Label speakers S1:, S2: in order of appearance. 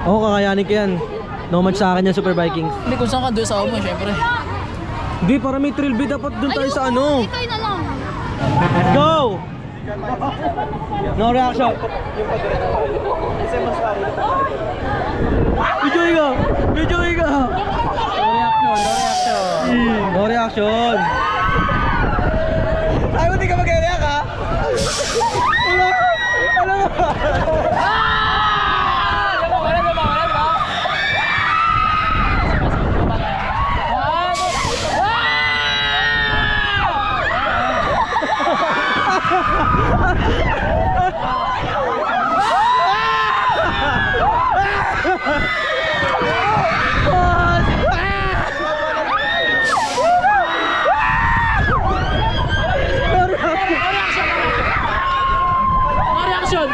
S1: Oo, kakayanin ko yan. No match sa akin yan, Super Vikings.
S2: Hindi, kung saan ka doon sa mo, syempre.
S1: Hindi, para may thrill bit dapat doon tayo sa ano.
S3: Ikaw na lang.
S1: Go! No reaction. Video ka! Video ka! No reaction. Ay, hindi ka mag-react ha? Alam mo?
S2: Reaction!